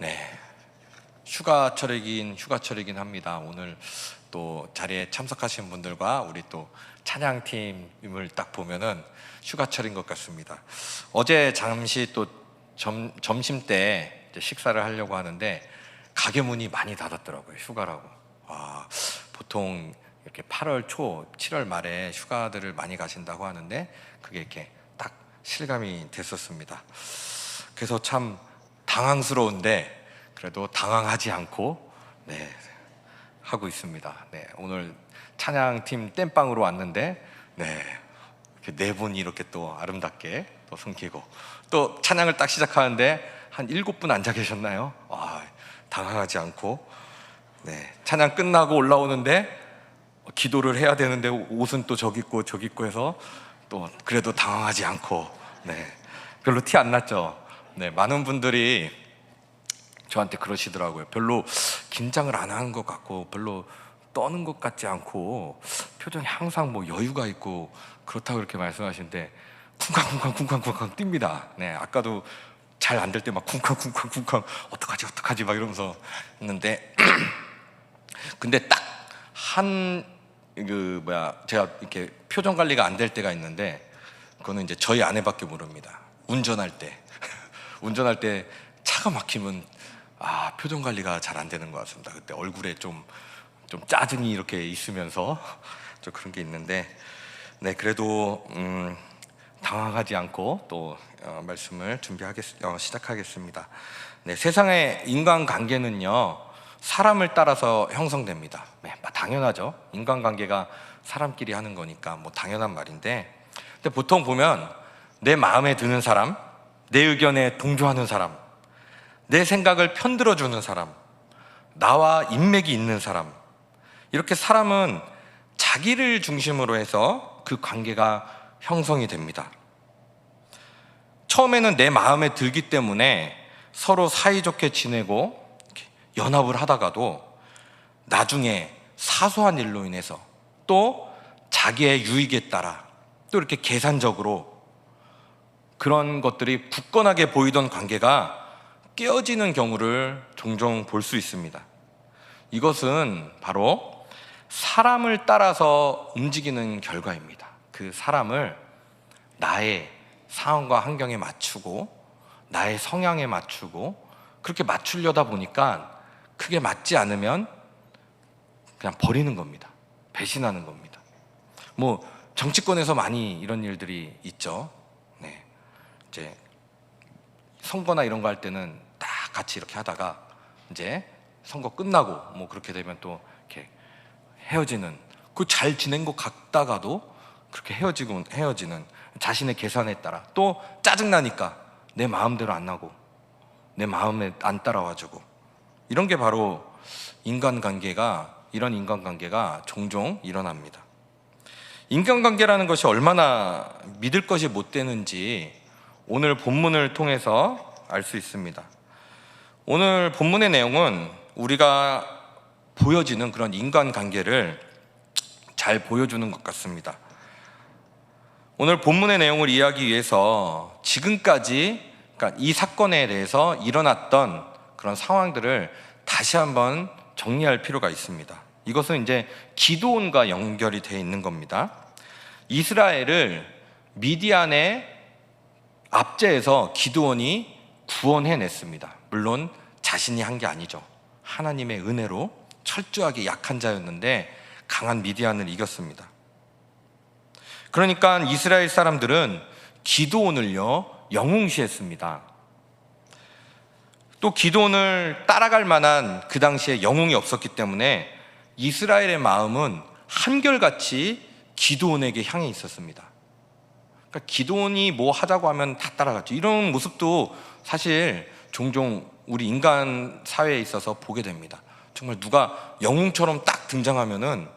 네, 휴가철이긴 합니다. 오늘 또 자리에 참석하신 분들과 우리 또 찬양팀을 딱 보면은 휴가철인 것 같습니다. 어제 잠시 또 점심 때 이제 식사를 하려고 하는데 가게 문이 많이 닫았더라고요. 휴가라고. 보통 이렇게 8월 초, 7월 말에 휴가들을 많이 가신다고 하는데 그게 이렇게 딱 실감이 됐었습니다. 그래서 참 당황스러운데 그래도 당황하지 않고 하고 있습니다. 오늘 찬양팀 땜빵으로 왔는데 이렇게 네 분이 이렇게 또 아름답게 또 숨기고 또 찬양을 딱 시작하는데 한 7분 앉아 계셨나요? 당황하지 않고 찬양 끝나고 올라오는데 기도를 해야 되는데 옷은 또 저기 있고 해서 또 그래도 당황하지 않고 별로 티 안 났죠? 많은 분들이 저한테 그러시더라고요. 별로 긴장을 안 하는 것 같고 별로 떠는 것 같지 않고 표정이 항상 뭐 여유가 있고 그렇다고 이렇게 말씀하시는데 쿵쾅쿵쾅 뜁니다. 아까도 잘 안 될 때 막 쿵쾅 어떡하지 막 이러면서 했는데 근데 딱 제가 이렇게 표정 관리가 안 될 때가 있는데 그거는 이제 저희 아내밖에 모릅니다. 운전할 때 차가 막히면 표정 관리가 잘 안 되는 것 같습니다. 그때 얼굴에 좀 짜증이 이렇게 있으면서 좀 그런 게 있는데 그래도 당황하지 않고 또 말씀을 시작하겠습니다. 세상의 인간관계는요 사람을 따라서 형성됩니다. 당연하죠. 인간관계가 사람끼리 하는 거니까 뭐 당연한 말인데 근데 보통 보면 내 마음에 드는 사람, 내 의견에 동조하는 사람, 내 생각을 편들어주는 사람, 나와 인맥이 있는 사람, 이렇게 사람은 자기를 중심으로 해서 그 관계가 형성이 됩니다. 처음에는 내 마음에 들기 때문에 서로 사이좋게 지내고 연합을 하다가도 나중에 사소한 일로 인해서 또 자기의 유익에 따라 또 이렇게 계산적으로 그런 것들이 굳건하게 보이던 관계가 깨어지는 경우를 종종 볼 수 있습니다. 이것은 바로 사람을 따라서 움직이는 결과입니다. 그 사람을 나의 상황과 환경에 맞추고 나의 성향에 맞추고 그렇게 맞추려다 보니까 그게 맞지 않으면 그냥 버리는 겁니다. 배신하는 겁니다. 뭐 정치권에서 많이 이런 일들이 있죠. 이제 선거나 이런 거 할 때는 딱 같이 이렇게 하다가 이제 선거 끝나고 뭐 그렇게 되면 또 이렇게 헤어지는, 그 잘 지낸 것 같다가도 그렇게 헤어지는 자신의 계산에 따라 또 짜증나니까 내 마음대로 안 나고 내 마음에 안 따라와주고 이런 게 바로 이런 인간관계가 종종 일어납니다. 인간관계라는 것이 얼마나 믿을 것이 못 되는지 오늘 본문을 통해서 알 수 있습니다. 오늘 본문의 내용은 우리가 보여지는 그런 인간관계를 잘 보여주는 것 같습니다. 오늘 본문의 내용을 이해하기 위해서 지금까지 그러니까 이 사건에 대해서 일어났던 그런 상황들을 다시 한번 정리할 필요가 있습니다. 이것은 이제 기드온과 연결이 되어 있는 겁니다. 이스라엘을 미디안의 압제에서 기드온이 구원해냈습니다. 물론 자신이 한 게 아니죠. 하나님의 은혜로 철저하게 약한 자였는데 강한 미디안을 이겼습니다. 그러니까 이스라엘 사람들은 기드온을요 영웅시했습니다. 또 기드온을 따라갈 만한 그 당시에 영웅이 없었기 때문에 이스라엘의 마음은 한결같이 기드온에게 향해 있었습니다. 그러니까 기드온이 뭐 하자고 하면 다 따라갔죠. 이런 모습도 사실 종종 우리 인간 사회에 있어서 보게 됩니다. 정말 누가 영웅처럼 딱 등장하면은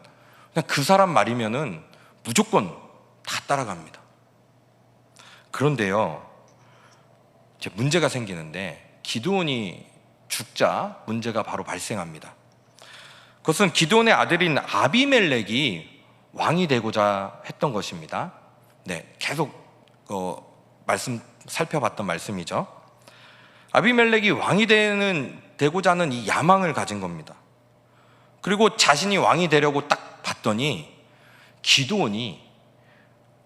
그냥 그 사람 말이면은 무조건 다 따라갑니다. 그런데요, 이제 문제가 생기는데 기드온이 죽자 문제가 바로 발생합니다. 그것은 기드온의 아들인 아비멜렉이 왕이 되고자 했던 것입니다. 계속 살펴봤던 말씀이죠. 아비멜렉이 왕이 되고자 하는 이 야망을 가진 겁니다. 그리고 자신이 왕이 되려고 딱 봤더니 기드온이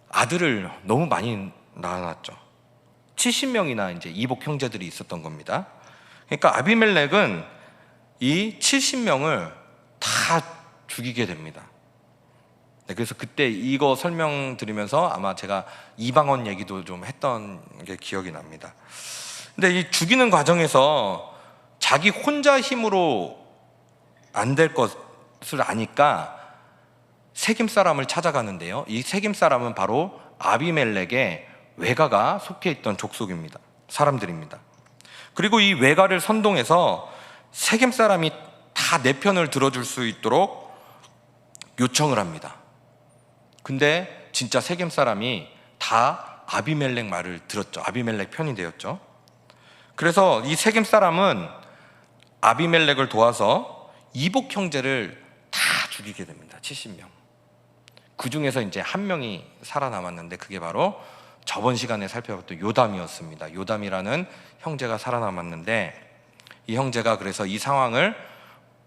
아들을 너무 많이 낳아놨죠. 70명이나 이제 이복 형제들이 있었던 겁니다. 그러니까 아비멜렉은 이 70명을 다 죽이게 됩니다. 네, 그래서 그때 이거 설명드리면서 아마 제가 이방원 얘기도 좀 했던 게 기억이 납니다. 근데 이 죽이는 과정에서 자기 혼자 힘으로 안 될 것을 아니까 세겜 사람을 찾아가는데요. 이 세겜 사람은 바로 아비멜렉의 외가가 속해 있던 족속입니다. 사람들입니다. 그리고 이 외가를 선동해서 세겜 사람이 다 내 편을 들어줄 수 있도록 요청을 합니다. 근데 진짜 세겜 사람이 다 아비멜렉 말을 들었죠. 아비멜렉 편이 되었죠. 그래서 이 세겜 사람은 아비멜렉을 도와서 이복 형제를 다 죽이게 됩니다. 70명. 그 중에서 이제 한 명이 살아남았는데 그게 바로 저번 시간에 살펴봤던 요담이었습니다. 요담이라는 형제가 살아남았는데 이 형제가 그래서 이 상황을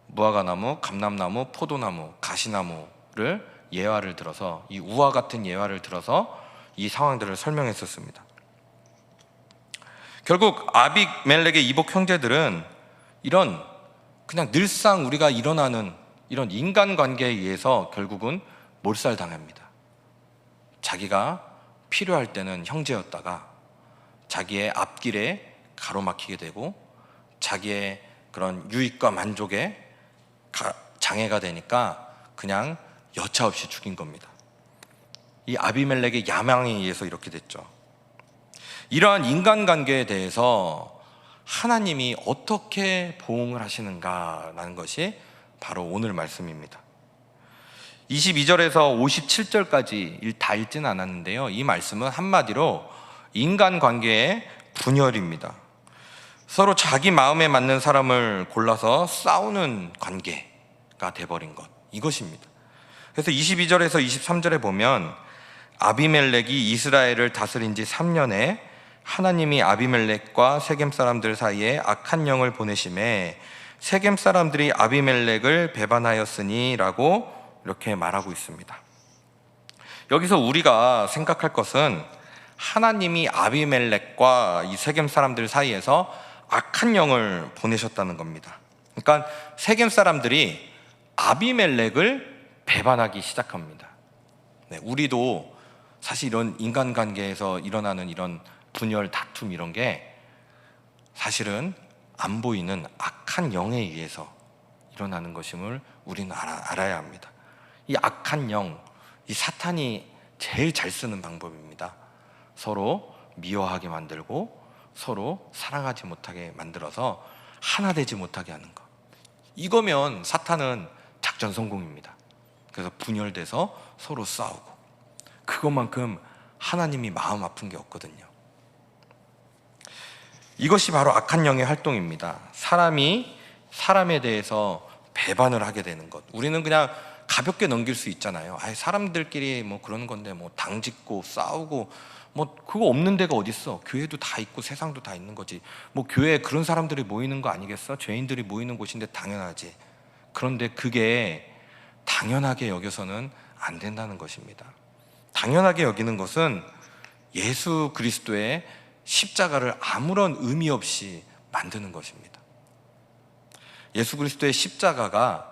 무화과나무, 감람나무, 포도나무, 가시나무를 예화를 들어서 이 우화 같은 예화를 들어서 이 상황들을 설명했었습니다. 결국 아비멜렉의 이복 형제들은 이런 그냥 늘상 우리가 일어나는 이런 인간관계에 의해서 결국은 몰살당합니다. 자기가 필요할 때는 형제였다가 자기의 앞길에 가로막히게 되고 자기의 그런 유익과 만족에 장애가 되니까 그냥 여차없이 죽인 겁니다. 이 아비멜렉의 야망에 의해서 이렇게 됐죠. 이러한 인간관계에 대해서 하나님이 어떻게 보응을 하시는가라는 것이 바로 오늘 말씀입니다. 22절에서 57절까지 다 읽지는 않았는데요. 이 말씀은 한마디로 인간관계의 분열입니다. 서로 자기 마음에 맞는 사람을 골라서 싸우는 관계가 돼버린 것, 이것입니다. 그래서 22절에서 23절에 보면 아비멜렉이 이스라엘을 다스린 지 3년에 하나님이 아비멜렉과 세겜 사람들 사이에 악한 영을 보내심에 세겜 사람들이 아비멜렉을 배반하였으니 라고 이렇게 말하고 있습니다. 여기서 우리가 생각할 것은 하나님이 아비멜렉과 이 세겜 사람들 사이에서 악한 영을 보내셨다는 겁니다. 그러니까 세겜 사람들이 아비멜렉을 배반하기 시작합니다. 네, 우리도 사실 이런 인간관계에서 일어나는 이런 분열, 다툼 이런 게 사실은 안 보이는 악한 영에 의해서 일어나는 것임을 우리는 알아야 합니다. 이 악한 영, 이 사탄이 제일 잘 쓰는 방법입니다. 서로 미워하게 만들고 서로 사랑하지 못하게 만들어서 하나 되지 못하게 하는 것. 이거면 사탄은 작전 성공입니다. 그래서 분열돼서 서로 싸우고, 그것만큼 하나님이 마음 아픈 게 없거든요. 이것이 바로 악한 영의 활동입니다. 사람이 사람에 대해서 배반을 하게 되는 것. 우리는 그냥 가볍게 넘길 수 있잖아요. 사람들끼리 뭐 그런 건데 뭐 당짓고 싸우고 뭐 그거 없는 데가 어딨어. 교회도 다 있고 세상도 다 있는 거지. 뭐 교회에 그런 사람들이 모이는 거 아니겠어? 죄인들이 모이는 곳인데 당연하지. 그런데 그게 당연하게 여겨서는 안 된다는 것입니다. 당연하게 여기는 것은 예수 그리스도의 십자가를 아무런 의미 없이 만드는 것입니다. 예수 그리스도의 십자가가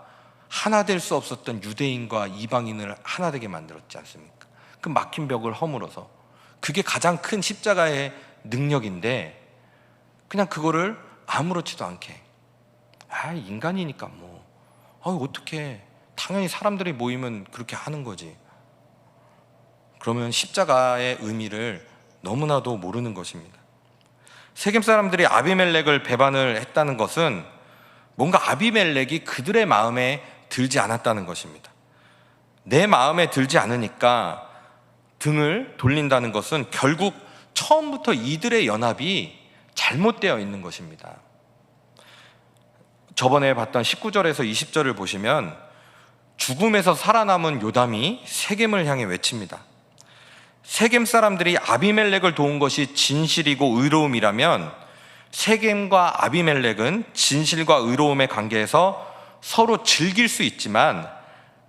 하나 될 수 없었던 유대인과 이방인을 하나 되게 만들었지 않습니까? 그 막힌 벽을 허물어서, 그게 가장 큰 십자가의 능력인데 그냥 그거를 아무렇지도 않게 인간이니까 뭐 어떻게, 당연히 사람들이 모이면 그렇게 하는 거지. 그러면 십자가의 의미를 너무나도 모르는 것입니다. 세겜 사람들이 아비멜렉을 배반을 했다는 것은 뭔가 아비멜렉이 그들의 마음에 들지 않았다는 것입니다. 내 마음에 들지 않으니까 등을 돌린다는 것은 결국 처음부터 이들의 연합이 잘못되어 있는 것입니다. 저번에 봤던 19절에서 20절을 보시면 죽음에서 살아남은 요담이 세겜을 향해 외칩니다. 세겜 사람들이 아비멜렉을 도운 것이 진실이고 의로움이라면 세겜과 아비멜렉은 진실과 의로움의 관계에서 서로 즐길 수 있지만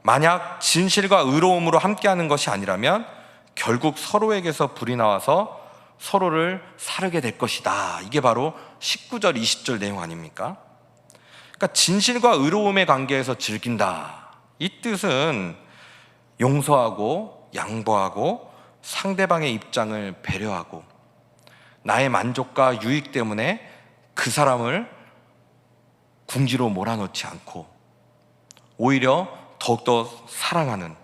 만약 진실과 의로움으로 함께하는 것이 아니라면 결국 서로에게서 불이 나와서 서로를 사르게 될 것이다. 이게 바로 19절, 20절 내용 아닙니까? 그러니까 진실과 의로움의 관계에서 즐긴다. 이 뜻은 용서하고 양보하고 상대방의 입장을 배려하고 나의 만족과 유익 때문에 그 사람을 궁지로 몰아넣지 않고 오히려 더욱더 사랑하는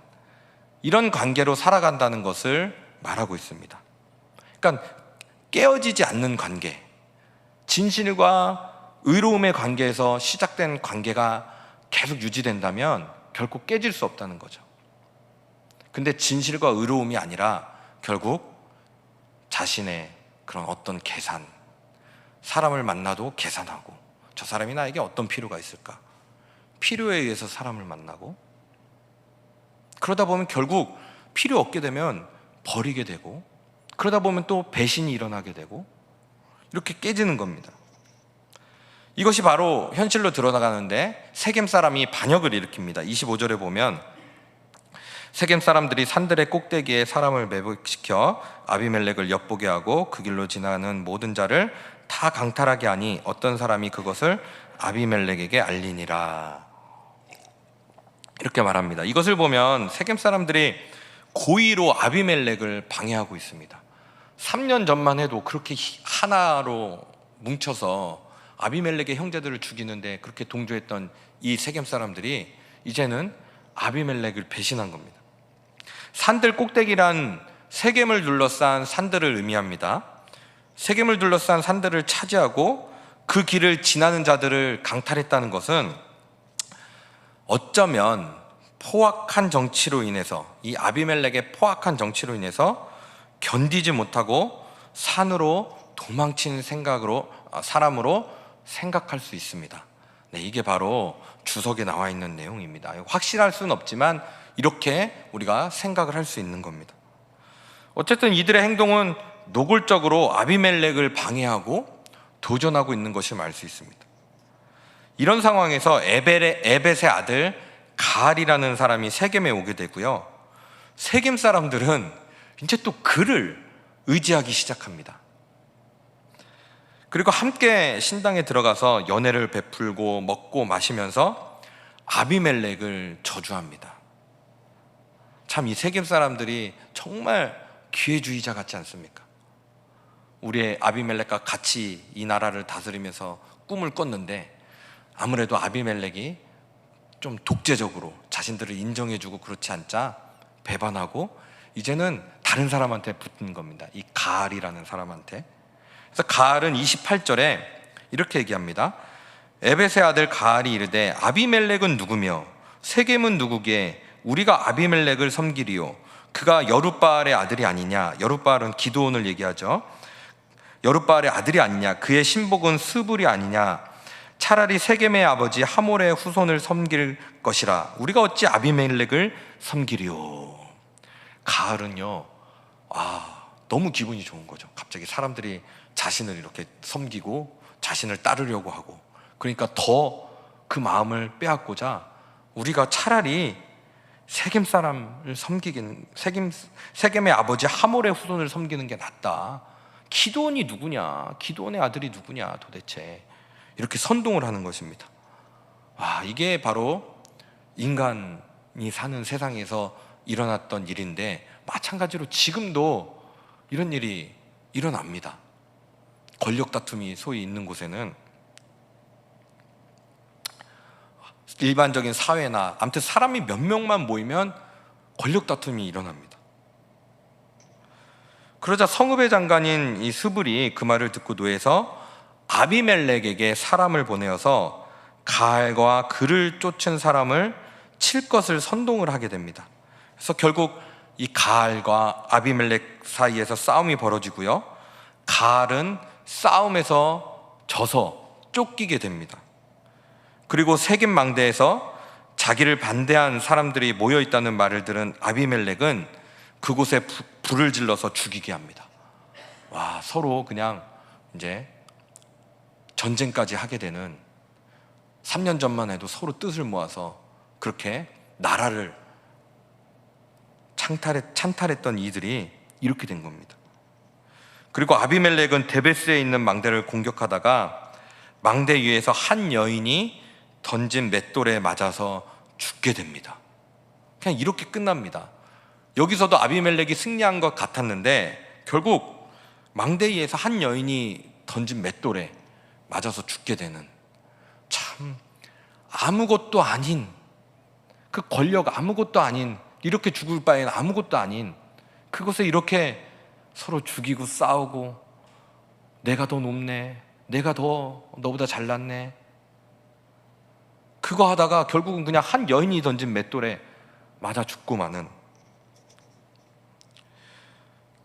이런 관계로 살아간다는 것을 말하고 있습니다. 그러니까 깨어지지 않는 관계, 진실과 의로움의 관계에서 시작된 관계가 계속 유지된다면 결코 깨질 수 없다는 거죠. 근데 진실과 의로움이 아니라 결국 자신의 그런 어떤 계산, 사람을 만나도 계산하고 저 사람이 나에게 어떤 필요가 있을까? 필요에 의해서 사람을 만나고 그러다 보면 결국 필요 없게 되면 버리게 되고 그러다 보면 또 배신이 일어나게 되고 이렇게 깨지는 겁니다. 이것이 바로 현실로 드러나가는데 세겜 사람이 반역을 일으킵니다. 25절에 보면 세겜 사람들이 산들의 꼭대기에 사람을 매복시켜 아비멜렉을 엿보게 하고 그 길로 지나는 모든 자를 다 강탈하게 하니 어떤 사람이 그것을 아비멜렉에게 알리니라. 이렇게 말합니다. 이것을 보면 세겜 사람들이 고의로 아비멜렉을 방해하고 있습니다. 3년 전만 해도 그렇게 하나로 뭉쳐서 아비멜렉의 형제들을 죽이는데 그렇게 동조했던 이 세겜 사람들이 이제는 아비멜렉을 배신한 겁니다. 산들 꼭대기란 세겜을 둘러싼 산들을 의미합니다. 세겜을 둘러싼 산들을 차지하고 그 길을 지나는 자들을 강탈했다는 것은 어쩌면 포악한 정치로 인해서 이 아비멜렉의 포악한 정치로 인해서 견디지 못하고 산으로 도망친 사람으로 생각할 수 있습니다. 네, 이게 바로 주석에 나와 있는 내용입니다. 확실할 수는 없지만 이렇게 우리가 생각을 할 수 있는 겁니다. 어쨌든 이들의 행동은 노골적으로 아비멜렉을 방해하고 도전하고 있는 것을 알 수 있습니다. 이런 상황에서 에벳의 아들 가알이라는 사람이 세겜에 오게 되고요. 세겜 사람들은 이제 또 그를 의지하기 시작합니다. 그리고 함께 신당에 들어가서 연회를 베풀고 먹고 마시면서 아비멜렉을 저주합니다. 참 이 세겜 사람들이 정말 기회주의자 같지 않습니까? 우리의 아비멜렉과 같이 이 나라를 다스리면서 꿈을 꿨는데 아무래도 아비멜렉이 좀 독재적으로 자신들을 인정해주고 그렇지 않자 배반하고 이제는 다른 사람한테 붙는 겁니다. 이 가알이라는 사람한테. 그래서 가알은 28절에 이렇게 얘기합니다. 에벳의 아들 가알이 이르되 아비멜렉은 누구며 세겜은 누구기에 우리가 아비멜렉을 섬기리요 그가 여룻바알의 아들이 아니냐. 여룻바알은 기드온을 얘기하죠. 여룻바알의 아들이 아니냐. 그의 신복은 스불이 아니냐. 차라리 세겜의 아버지 하몰의 후손을 섬길 것이라. 우리가 어찌 아비멜렉을 섬기리요. 가을은요, 너무 기분이 좋은 거죠. 갑자기 사람들이 자신을 이렇게 섬기고 자신을 따르려고 하고, 그러니까 더 그 마음을 빼앗고자 우리가 차라리 세겜 사람을 섬기기는, 세겜의 아버지 하몰의 후손을 섬기는 게 낫다. 기드온이 누구냐? 기드온의 아들이 누구냐 도대체? 이렇게 선동을 하는 것입니다. 이게 바로 인간이 사는 세상에서 일어났던 일인데 마찬가지로 지금도 이런 일이 일어납니다. 권력 다툼이 소위 있는 곳에는 일반적인 사회나 아무튼 사람이 몇 명만 모이면 권력 다툼이 일어납니다. 그러자 성읍의 장관인 이 스불이 그 말을 듣고 노해서 아비멜렉에게 사람을 보내어서 가알과 그를 쫓은 사람을 칠 것을 선동을 하게 됩니다. 그래서 결국 이 가알과 아비멜렉 사이에서 싸움이 벌어지고요. 가알은 싸움에서 져서 쫓기게 됩니다. 그리고 세겜 망대에서 자기를 반대한 사람들이 모여 있다는 말을 들은 아비멜렉은 그곳에 불을 질러서 죽이게 합니다. 서로 그냥 이제 전쟁까지 하게 되는, 3년 전만 해도 서로 뜻을 모아서 그렇게 나라를 찬탈했던 이들이 이렇게 된 겁니다. 그리고 아비멜렉은 데베스에 있는 망대를 공격하다가 망대 위에서 한 여인이 던진 맷돌에 맞아서 죽게 됩니다. 그냥 이렇게 끝납니다. 여기서도 아비멜렉이 승리한 것 같았는데 결국 망대 위에서 한 여인이 던진 맷돌에 맞아서 죽게 되는, 참 아무것도 아닌 그 권력, 아무것도 아닌, 이렇게 죽을 바엔 아무것도 아닌 그것에 이렇게 서로 죽이고 싸우고, 내가 더 높네, 내가 더 너보다 잘났네, 그거 하다가 결국은 그냥 한 여인이 던진 맷돌에 맞아 죽고 마는,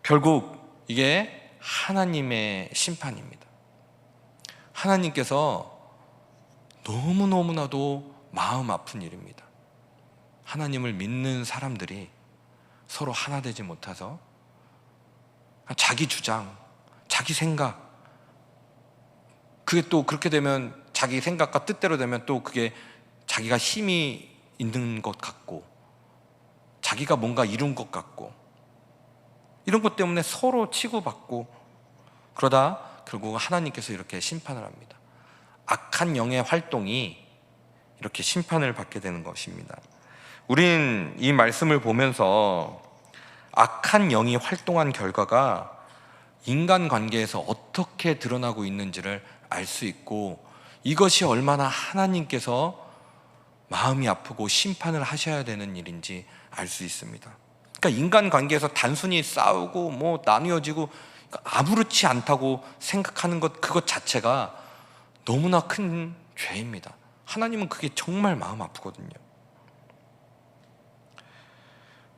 결국 이게 하나님의 심판입니다. 하나님께서 너무너무나도 마음 아픈 일입니다. 하나님을 믿는 사람들이 서로 하나 되지 못해서 자기 주장, 자기 생각, 그게 또 그렇게 되면 자기 생각과 뜻대로 되면 또 그게 자기가 힘이 있는 것 같고 자기가 뭔가 이룬 것 같고, 이런 것 때문에 서로 치고받고, 그러다 결국 하나님께서 이렇게 심판을 합니다. 악한 영의 활동이 이렇게 심판을 받게 되는 것입니다. 우린 이 말씀을 보면서 악한 영이 활동한 결과가 인간관계에서 어떻게 드러나고 있는지를 알 수 있고, 이것이 얼마나 하나님께서 마음이 아프고 심판을 하셔야 되는 일인지 알 수 있습니다. 그러니까 인간관계에서 단순히 싸우고 뭐 나뉘어지고 아무렇지 않다고 생각하는 것, 그것 자체가 너무나 큰 죄입니다. 하나님은 그게 정말 마음 아프거든요.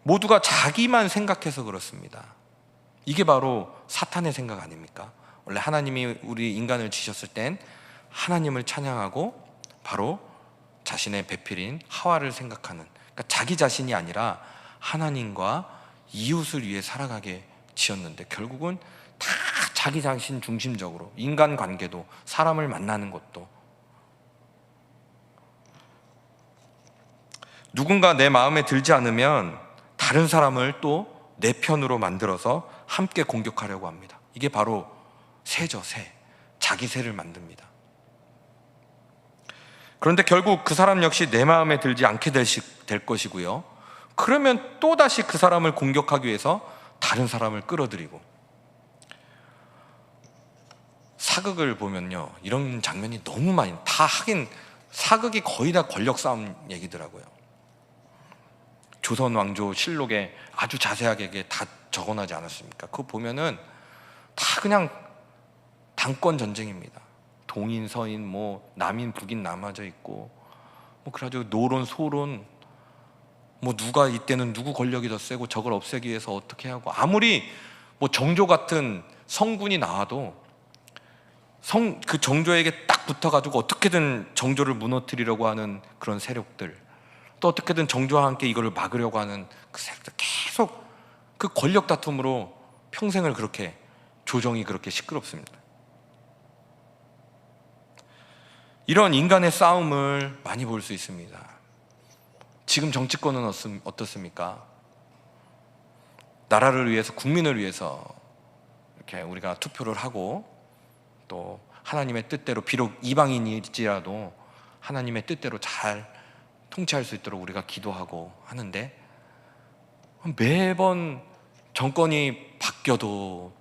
모두가 자기만 생각해서 그렇습니다. 이게 바로 사탄의 생각 아닙니까? 원래 하나님이 우리 인간을 지셨을 땐 하나님을 찬양하고 바로 자신의 배필인 하와를 생각하는, 그러니까 자기 자신이 아니라 하나님과 이웃을 위해 살아가게 지었는데 결국은 다 자기 자신 중심적으로, 인간관계도, 사람을 만나는 것도, 누군가 내 마음에 들지 않으면 다른 사람을 또 내 편으로 만들어서 함께 공격하려고 합니다. 이게 바로 새죠, 새. 자기 새를 만듭니다. 그런데 결국 그 사람 역시 내 마음에 들지 않게 될 것이고요. 그러면 또다시 그 사람을 공격하기 위해서 다른 사람을 끌어들이고, 사극을 보면요, 이런 장면이 너무 많이, 다 하긴 사극이 거의 다 권력 싸움 얘기더라고요. 조선 왕조 실록에 아주 자세하게 다 적어놔지 않았습니까? 그거 보면은 다 그냥 당권 전쟁입니다. 동인 서인 뭐 남인 북인 나눠져 있고, 뭐 그래가지고 노론 소론, 뭐 누가 이때는 누구 권력이 더 세고 저걸 없애기 위해서 어떻게 하고, 아무리 뭐 정조 같은 성군이 나와도 그 정조에게 딱 붙어가지고 어떻게든 정조를 무너뜨리려고 하는 그런 세력들, 또 어떻게든 정조와 함께 이거를 막으려고 하는 그 세력들, 계속 그 권력 다툼으로 평생을 그렇게, 조정이 그렇게 시끄럽습니다. 이런 인간의 싸움을 많이 볼 수 있습니다. 지금 정치권은 어떻습니까? 나라를 위해서, 국민을 위해서 이렇게 우리가 투표를 하고, 또 하나님의 뜻대로, 비록 이방인일지라도 하나님의 뜻대로 잘 통치할 수 있도록 우리가 기도하고 하는데, 매번 정권이 바뀌어도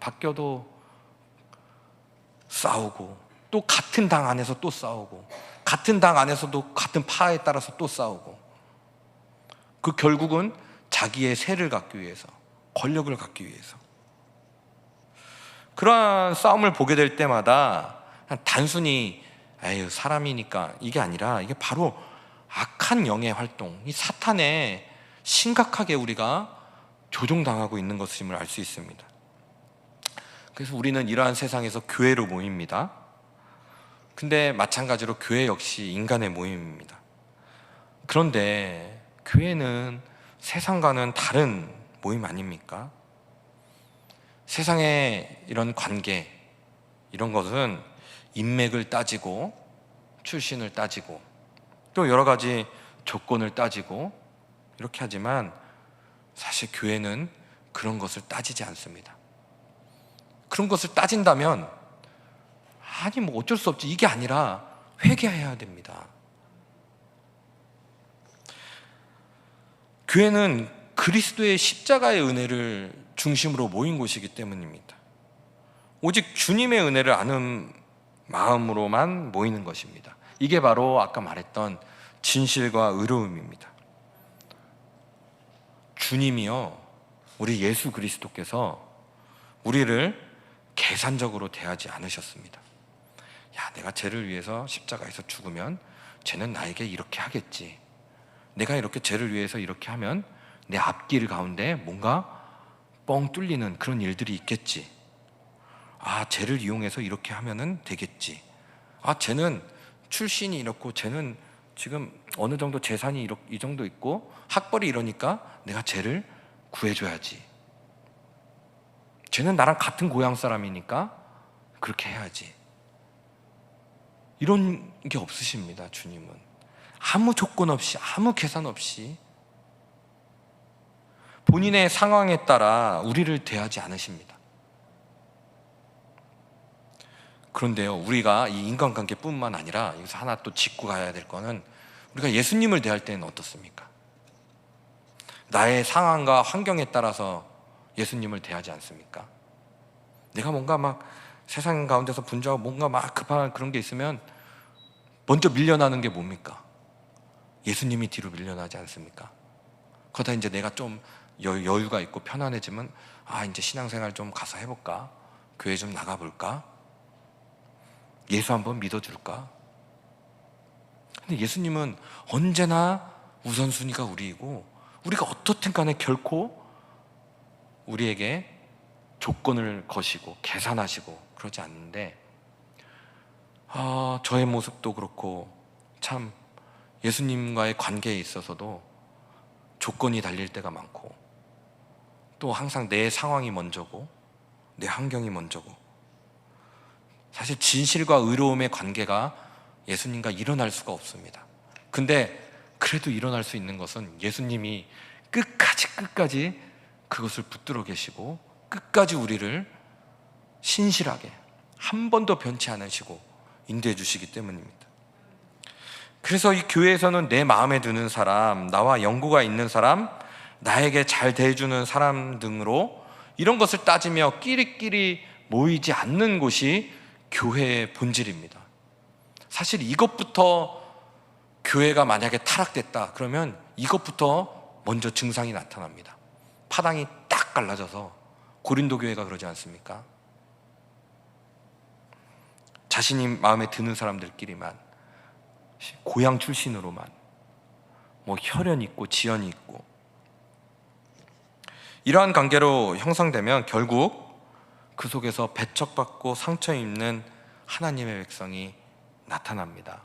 싸우고, 또 같은 당 안에서 또 싸우고, 같은 당 안에서도 같은 파에 따라서 또 싸우고, 그 결국은 자기의 세를 갖기 위해서, 권력을 갖기 위해서. 그러한 싸움을 보게 될 때마다 단순히 에휴 사람이니까 이게 아니라, 이게 바로 악한 영의 활동, 이 사탄에 심각하게 우리가 조종당하고 있는 것임을 알 수 있습니다. 그래서 우리는 이러한 세상에서 교회로 모입니다. 근데 마찬가지로 교회 역시 인간의 모임입니다. 그런데 교회는 세상과는 다른 모임 아닙니까? 세상의 이런 관계, 이런 것은 인맥을 따지고 출신을 따지고 또 여러 가지 조건을 따지고 이렇게 하지만 사실 교회는 그런 것을 따지지 않습니다. 그런 것을 따진다면 아니 뭐 어쩔 수 없지 이게 아니라 회개해야 됩니다. 교회는 그리스도의 십자가의 은혜를 중심으로 모인 곳이기 때문입니다. 오직 주님의 은혜를 아는 마음으로만 모이는 것입니다. 이게 바로 아까 말했던 진실과 의로움입니다. 주님이요, 우리 예수 그리스도께서 우리를 계산적으로 대하지 않으셨습니다. 야, 내가 쟤를 위해서 십자가에서 죽으면 쟤는 나에게 이렇게 하겠지. 내가 이렇게 쟤를 위해서 이렇게 하면 내 앞길 가운데 뭔가 뻥 뚫리는 그런 일들이 있겠지. 아, 쟤를 이용해서 이렇게 하면은 되겠지. 아, 쟤는 출신이 이렇고 쟤는 지금 어느 정도 재산이 이 정도 있고 학벌이 이러니까 내가 쟤를 구해줘야지. 쟤는 나랑 같은 고향 사람이니까 그렇게 해야지. 이런 게 없으십니다. 주님은 아무 조건 없이 아무 계산 없이 본인의 상황에 따라 우리를 대하지 않으십니다. 그런데요, 우리가 이 인간관계뿐만 아니라 여기서 하나 또 짚고 가야 될 거는 우리가 예수님을 대할 때는 어떻습니까? 나의 상황과 환경에 따라서 예수님을 대하지 않습니까? 내가 뭔가 막 세상 가운데서 분주하고 뭔가 막 급한 그런 게 있으면 먼저 밀려나는 게 뭡니까? 예수님이 뒤로 밀려나지 않습니까? 그러다 이제 내가 좀 여유가 있고 편안해지면 아, 이제 신앙생활 좀 가서 해볼까? 교회 좀 나가볼까? 예수 한번 믿어줄까? 근데 예수님은 언제나 우선순위가 우리이고 우리가 어떻든 간에 결코 우리에게 조건을 거시고 계산하시고 그러지 않는데 저의 모습도 그렇고 참 예수님과의 관계에 있어서도 조건이 달릴 때가 많고 또 항상 내 상황이 먼저고 내 환경이 먼저고 사실 진실과 의로움의 관계가 예수님과 일어날 수가 없습니다. 근데 그래도 일어날 수 있는 것은 예수님이 끝까지 그것을 붙들어 계시고 끝까지 우리를 신실하게 한 번도 변치 않으시고 인도해 주시기 때문입니다. 그래서 이 교회에서는 내 마음에 드는 사람, 나와 연고가 있는 사람, 나에게 잘 대해주는 사람 등으로 이런 것을 따지며 끼리끼리 모이지 않는 곳이 교회의 본질입니다. 사실 이것부터 교회가 만약에 타락됐다 그러면 이것부터 먼저 증상이 나타납니다. 파당이 딱 갈라져서 고린도 교회가 그러지 않습니까? 자신이 마음에 드는 사람들끼리만 고향 출신으로만 뭐 혈연 있고 지연이 있고 이러한 관계로 형성되면 결국 그 속에서 배척받고 상처 입는 하나님의 백성이 나타납니다.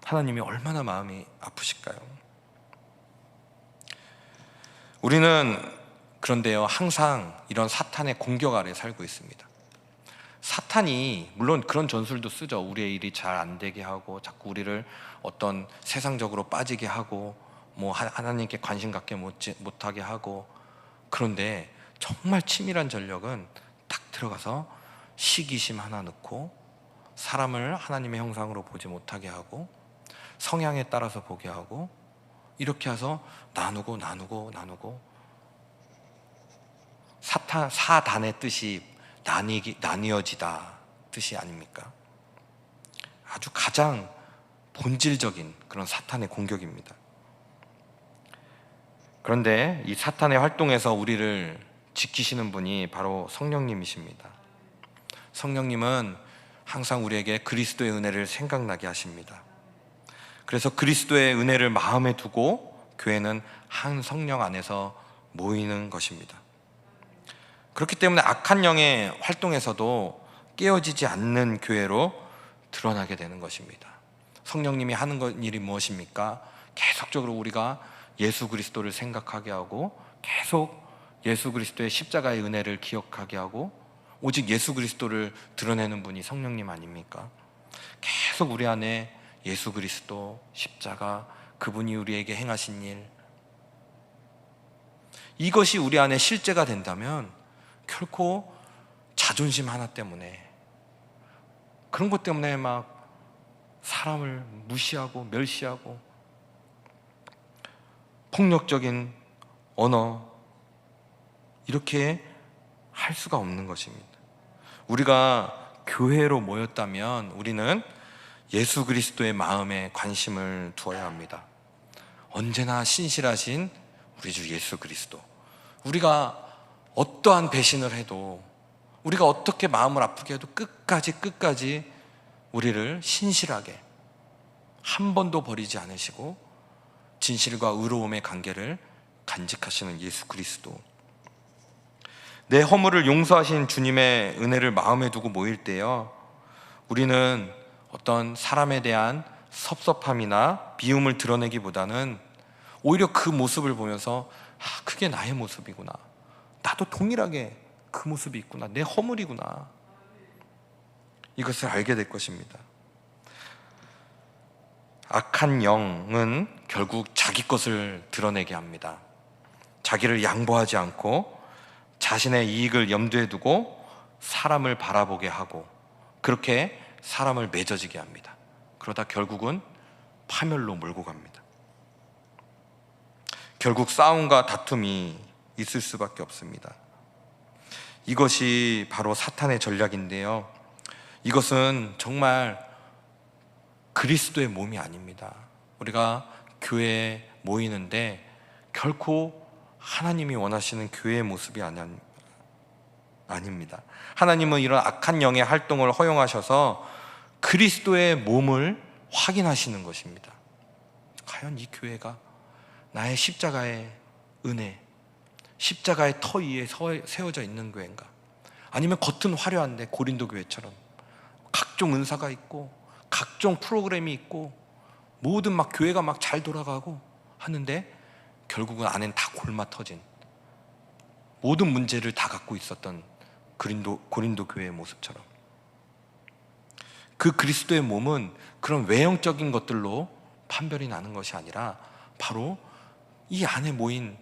하나님이 얼마나 마음이 아프실까요? 우리는 그런데요, 항상 이런 사탄의 공격 아래 살고 있습니다. 사탄이 물론 그런 전술도 쓰죠. 우리의 일이 잘 안 되게 하고 자꾸 우리를 어떤 세상적으로 빠지게 하고 뭐 하나님께 관심 갖게 못하게 하고. 그런데 정말 치밀한 전력은 딱 들어가서 시기심 하나 넣고 사람을 하나님의 형상으로 보지 못하게 하고 성향에 따라서 보게 하고 이렇게 해서 나누고 사단의 뜻이 나뉘어지다 뜻이 아닙니까? 아주 가장 본질적인 그런 사탄의 공격입니다. 그런데 이 사탄의 활동에서 우리를 지키시는 분이 바로 성령님이십니다. 성령님은 항상 우리에게 그리스도의 은혜를 생각나게 하십니다. 그래서 그리스도의 은혜를 마음에 두고 교회는 한 성령 안에서 모이는 것입니다. 그렇기 때문에 악한 영의 활동에서도 깨어지지 않는 교회로 드러나게 되는 것입니다. 성령님이 하는 일이 무엇입니까? 계속적으로 우리가 예수 그리스도를 생각하게 하고 계속 예수 그리스도의 십자가의 은혜를 기억하게 하고 오직 예수 그리스도를 드러내는 분이 성령님 아닙니까? 계속 우리 안에 예수 그리스도, 십자가, 그분이 우리에게 행하신 일, 이것이 우리 안에 실제가 된다면 결코 자존심 하나 때문에, 그런 것 때문에 막 사람을 무시하고 멸시하고 폭력적인 언어, 이렇게 할 수가 없는 것입니다. 우리가 교회로 모였다면 우리는 예수 그리스도의 마음에 관심을 두어야 합니다. 언제나 신실하신 우리 주 예수 그리스도, 우리가 어떠한 배신을 해도, 우리가 어떻게 마음을 아프게 해도 끝까지 우리를 신실하게 한 번도 버리지 않으시고 진실과 의로움의 관계를 간직하시는 예수 그리스도, 내 허물을 용서하신 주님의 은혜를 마음에 두고 모일 때요, 우리는 어떤 사람에 대한 섭섭함이나 미움을 드러내기보다는 오히려 그 모습을 보면서 그게 나의 모습이구나, 나도 동일하게 그 모습이 있구나, 내 허물이구나, 이것을 알게 될 것입니다. 악한 영은 결국 자기 것을 드러내게 합니다. 자기를 양보하지 않고 자신의 이익을 염두에 두고 사람을 바라보게 하고, 그렇게 사람을 맺어지게 합니다. 그러다 결국은 파멸로 몰고 갑니다. 결국 싸움과 다툼이 있을 수밖에 없습니다. 이것이 바로 사탄의 전략인데요, 이것은 정말 그리스도의 몸이 아닙니다. 우리가 교회에 모이는데 결코 하나님이 원하시는 교회의 모습이 아닙니다. 하나님은 이런 악한 영의 활동을 허용하셔서 그리스도의 몸을 확인하시는 것입니다. 과연 이 교회가 나의 십자가의 은혜, 십자가의 터 위에 세워져 있는 교회인가? 아니면 겉은 화려한데 고린도 교회처럼 각종 은사가 있고 각종 프로그램이 있고 모든 막 교회가 막 잘 돌아가고 하는데 결국은 안엔 다 골마 터진, 모든 문제를 다 갖고 있었던 고린도 교회의 모습처럼, 그 그리스도의 몸은 그런 외형적인 것들로 판별이 나는 것이 아니라 바로 이 안에 모인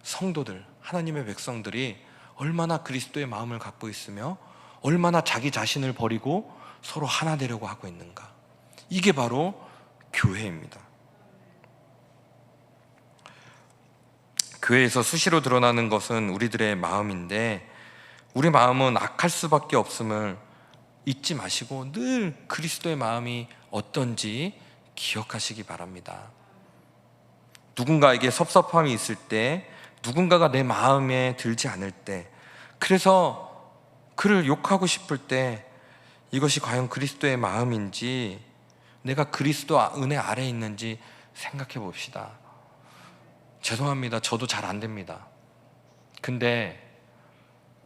성도들, 하나님의 백성들이 얼마나 그리스도의 마음을 갖고 있으며 얼마나 자기 자신을 버리고 서로 하나 되려고 하고 있는가, 이게 바로 교회입니다. 교회에서 수시로 드러나는 것은 우리들의 마음인데, 우리 마음은 악할 수밖에 없음을 잊지 마시고 늘 그리스도의 마음이 어떤지 기억하시기 바랍니다. 누군가에게 섭섭함이 있을 때, 누군가가 내 마음에 들지 않을 때, 그래서 그를 욕하고 싶을 때, 이것이 과연 그리스도의 마음인지, 내가 그리스도 은혜 아래에 있는지 생각해 봅시다. 죄송합니다. 저도 잘 안 됩니다. 근데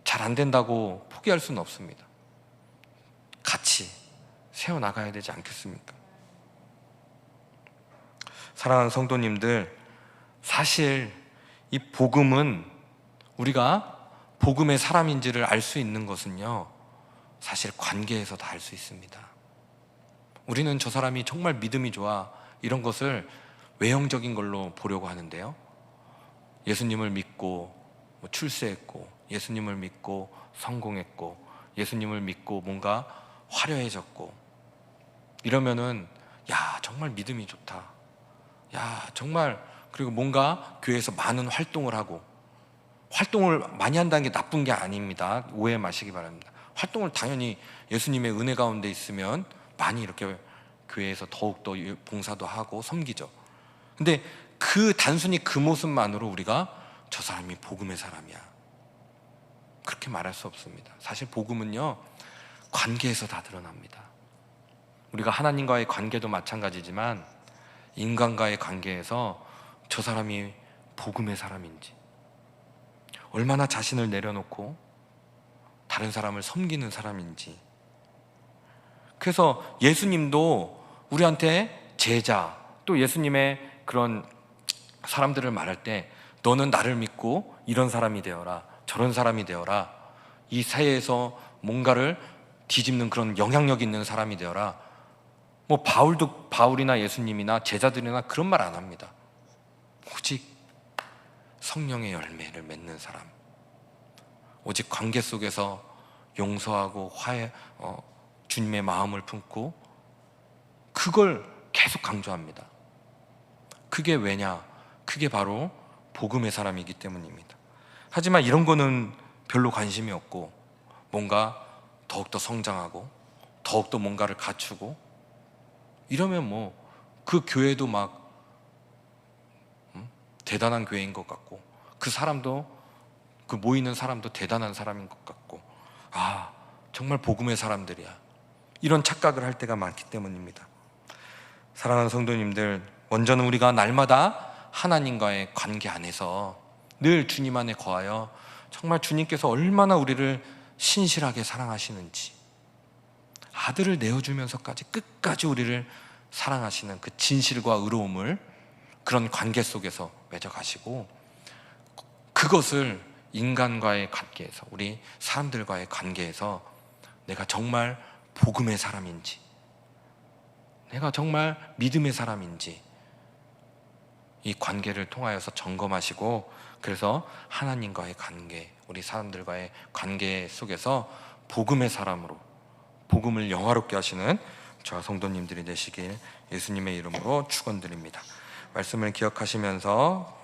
잘 안 된다고 포기할 수는 없습니다. 같이 세워나가야 되지 않겠습니까? 사랑하는 성도님들, 사실 이 복음은, 우리가 복음의 사람인지를 알 수 있는 것은요, 사실 관계에서 다 알 수 있습니다. 우리는 저 사람이 정말 믿음이 좋아, 이런 것을 외형적인 걸로 보려고 하는데요, 예수님을 믿고 출세했고, 예수님을 믿고 성공했고, 예수님을 믿고 뭔가 화려해졌고, 이러면은 야, 정말 믿음이 좋다, 야, 정말, 그리고 뭔가 교회에서 많은 활동을 하고, 활동을 많이 한다는 게 나쁜 게 아닙니다. 오해 마시기 바랍니다. 활동을 당연히 예수님의 은혜 가운데 있으면 많이 이렇게 교회에서 더욱더 봉사도 하고 섬기죠. 근데 단순히 그 모습만으로 우리가 저 사람이 복음의 사람이야, 그렇게 말할 수 없습니다. 사실 복음은요, 관계에서 다 드러납니다. 우리가 하나님과의 관계도 마찬가지지만 인간과의 관계에서 저 사람이 복음의 사람인지, 얼마나 자신을 내려놓고 다른 사람을 섬기는 사람인지. 그래서 예수님도 우리한테 제자, 또 예수님의 그런 사람들을 말할 때, 너는 나를 믿고 이런 사람이 되어라, 저런 사람이 되어라, 이 사회에서 뭔가를 뒤집는 그런 영향력 있는 사람이 되어라. 뭐 바울이나 예수님이나 제자들이나 그런 말 안 합니다. 오직 성령의 열매를 맺는 사람, 오직 관계 속에서 용서하고 주님의 마음을 품고, 그걸 계속 강조합니다. 그게 왜냐? 그게 바로 복음의 사람이기 때문입니다. 하지만 이런 거는 별로 관심이 없고, 뭔가 더욱더 성장하고 더욱더 뭔가를 갖추고 이러면 뭐 그 교회도 막 대단한 교회인 것 같고, 그 사람도, 그 모이는 사람도 대단한 사람인 것 같고, 아, 정말 복음의 사람들이야, 이런 착각을 할 때가 많기 때문입니다. 사랑하는 성도님들, 먼저는 우리가 날마다 하나님과의 관계 안에서 늘 주님 안에 거하여 정말 주님께서 얼마나 우리를 신실하게 사랑하시는지, 아들을 내어주면서까지 끝까지 우리를 사랑하시는 그 진실과 의로움을 그런 관계 속에서 맺어가시고, 그것을 인간과의 관계에서, 우리 사람들과의 관계에서 내가 정말 복음의 사람인지, 내가 정말 믿음의 사람인지 이 관계를 통하여서 점검하시고, 그래서 하나님과의 관계, 우리 사람들과의 관계 속에서 복음의 사람으로, 복음을 영화롭게 하시는 저와 성도님들이 되시길 예수님의 이름으로 축원드립니다. 말씀을 기억하시면서